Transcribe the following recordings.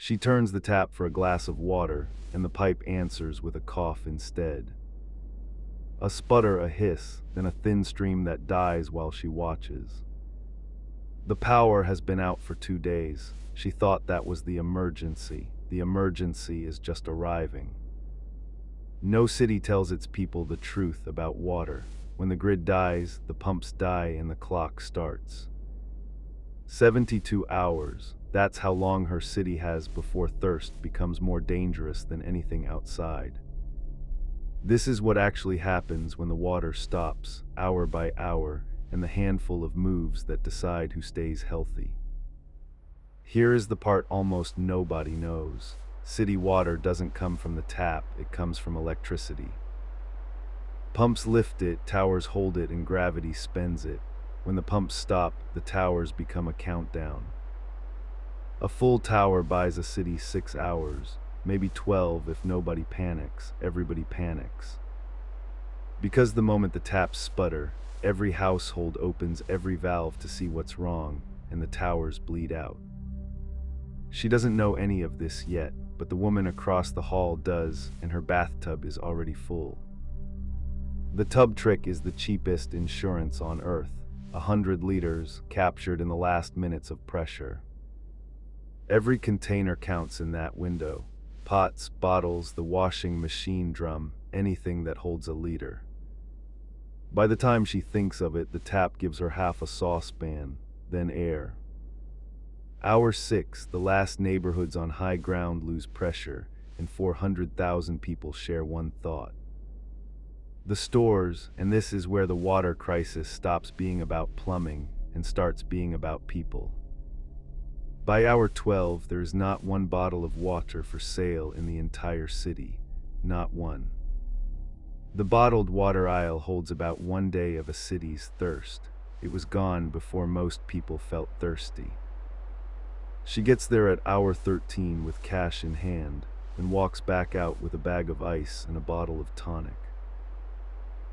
She turns the tap for a glass of water, and the pipe answers with a cough instead. A sputter, a hiss, then a thin stream that dies while she watches. The power has been out for 2 days. She thought that was the emergency. The emergency is just arriving. No city tells its people the truth about water. When the grid dies, the pumps die and the clock starts. 72 hours. That's how long her city has before thirst becomes more dangerous than anything outside. This is what actually happens when the water stops, hour by hour, and the handful of moves that decide who stays healthy. Here is the part almost nobody knows. City water doesn't come from the tap, it comes from electricity. Pumps lift it, towers hold it, and gravity spins it. When the pumps stop, the towers become a countdown. A full tower buys a city 6 hours, maybe 12 if nobody panics. Everybody panics. Because the moment the taps sputter, every household opens every valve to see what's wrong, and the towers bleed out. She doesn't know any of this yet, but the woman across the hall does, and her bathtub is already full. The tub trick is the cheapest insurance on Earth. 100 liters captured in the last minutes of pressure. Every container counts in that window. Pots, bottles, the washing machine drum, anything that holds a liter. By the time she thinks of it, the tap gives her half a saucepan, then air. Hour 6, the last neighborhoods on high ground lose pressure, and 400,000 people share one thought. The stores, and this is where the water crisis stops being about plumbing and starts being about people. By hour 12, there is not one bottle of water for sale in the entire city, not one. The bottled water aisle holds about 1 day of a city's thirst. It was gone before most people felt thirsty. She gets there at hour 13 with cash in hand, and walks back out with a bag of ice and a bottle of tonic.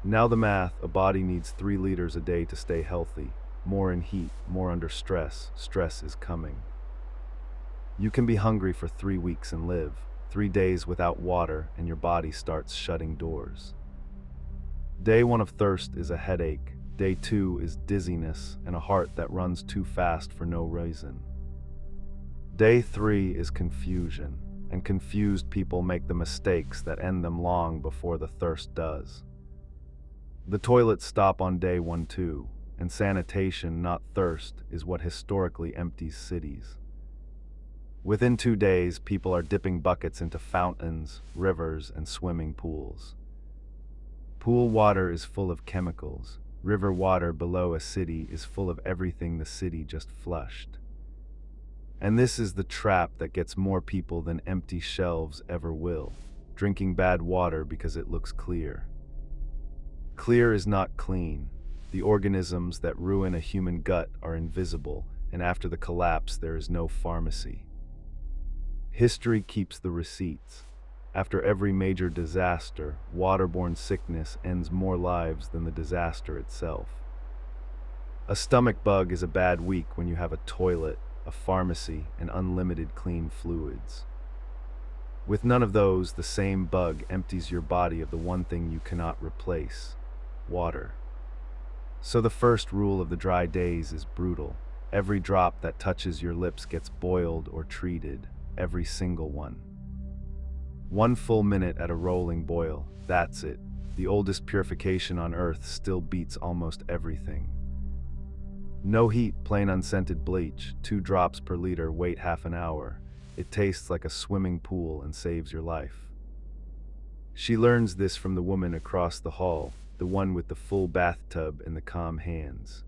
Now the math, a body needs 3 liters a day to stay healthy. More in heat, more under stress. Stress is coming. You can be hungry for 3 weeks and live. 3 days without water and your body starts shutting doors. Day 1 of thirst is a headache. Day 2 is dizziness and a heart that runs too fast for no reason. Day 3 is confusion, and confused people make the mistakes that end them long before the thirst does. The toilets stop on day 1 too, and sanitation, not thirst, is what historically empties cities. Within 2 days, people are dipping buckets into fountains, rivers, and swimming pools. Pool water is full of chemicals. River water below a city is full of everything the city just flushed. And this is the trap that gets more people than empty shelves ever will, drinking bad water because it looks clear. Clear is not clean. The organisms that ruin a human gut are invisible, and after the collapse there is no pharmacy. History keeps the receipts. After every major disaster, waterborne sickness ends more lives than the disaster itself. A stomach bug is a bad week when you have a toilet, a pharmacy, and unlimited clean fluids. With none of those, the same bug empties your body of the one thing you cannot replace: water. So the first rule of the dry days is brutal. Every drop that touches your lips gets boiled or treated, every single one. 1 full minute at a rolling boil, that's it. The oldest purification on Earth still beats almost everything. No heat, plain unscented bleach, 2 drops per liter, wait half an hour. It tastes like a swimming pool and saves your life. She learns this from the woman across the hall, the one with the full bathtub and the calm hands.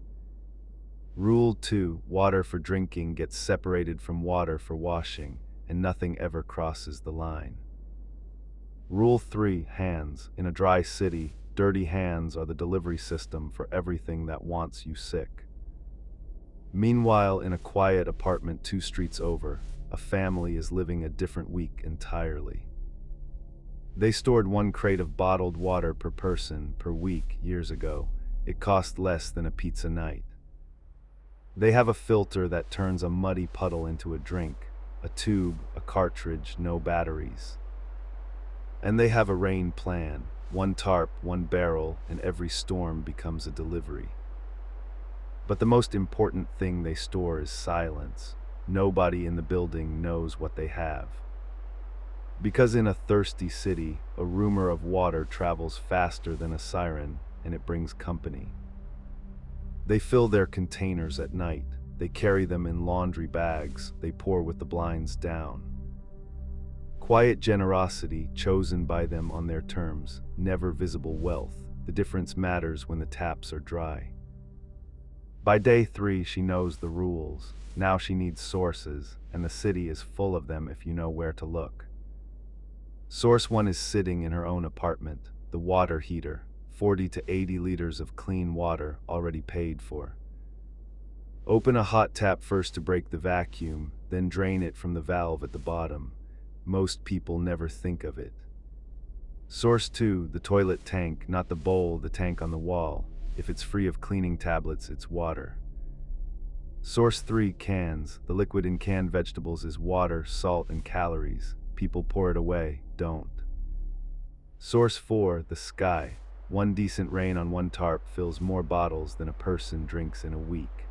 Rule 2, water for drinking gets separated from water for washing, and nothing ever crosses the line. Rule 3, hands. In a dry city, dirty hands are the delivery system for everything that wants you sick. Meanwhile, in a quiet apartment 2 streets over, a family is living a different week entirely. They stored 1 crate of bottled water per person per week years ago. It cost less than a pizza night. They have a filter that turns a muddy puddle into a drink, a tube, a cartridge, no batteries. And they have a rain plan. One tarp, one barrel, and every storm becomes a delivery. But the most important thing they store is silence. Nobody in the building knows what they have. Because in a thirsty city, a rumor of water travels faster than a siren, and it brings company. They fill their containers at night. They carry them in laundry bags. They pour with the blinds down. Quiet generosity, chosen by them on their terms, never visible wealth. The difference matters when the taps are dry. By day 3, she knows the rules. Now she needs sources, and the city is full of them if you know where to look. Source 1 is sitting in her own apartment, the water heater, 40 to 80 liters of clean water already paid for. Open a hot tap first to break the vacuum, then drain it from the valve at the bottom. Most people never think of it. Source 2, the toilet tank, not the bowl, the tank on the wall. If it's free of cleaning tablets, it's water. Source 3, cans. The liquid in canned vegetables is water, salt, and calories. People pour it away, don't. Source 4, the sky. One decent rain on one tarp fills more bottles than a person drinks in a week.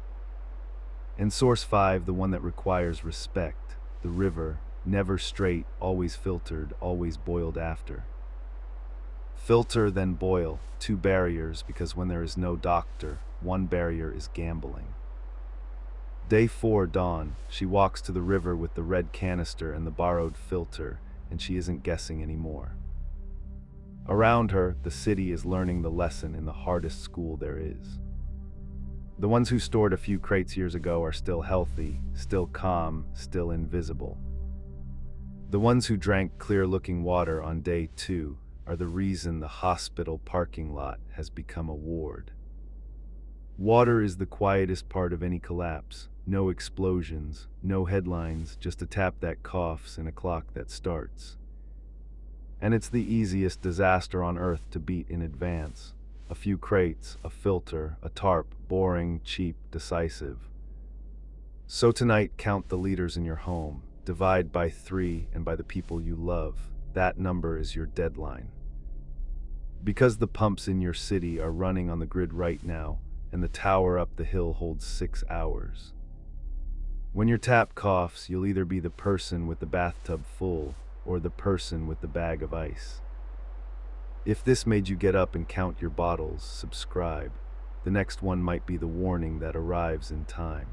And Source 5, the one that requires respect. The river, never straight, always filtered, always boiled after. Filter, then boil, 2 barriers, because when there is no doctor, one barrier is gambling. Day 4, dawn. She walks to the river with the red canister and the borrowed filter, and she isn't guessing anymore. Around her, the city is learning the lesson in the hardest school there is. The ones who stored a few crates years ago are still healthy, still calm, still invisible. The ones who drank clear-looking water on day 2 are the reason the hospital parking lot has become a ward. Water is the quietest part of any collapse. No explosions, no headlines, just a tap that coughs and a clock that starts. And it's the easiest disaster on Earth to beat in advance. A few crates, a filter, a tarp, boring, cheap, decisive. So tonight, count the liters in your home. Divide by 3 and by the people you love. That number is your deadline. Because the pumps in your city are running on the grid right now, and the tower up the hill holds 6 hours. When your tap coughs, you'll either be the person with the bathtub full or the person with the bag of ice. If this made you get up and count your bottles, subscribe. The next one might be the warning that arrives in time.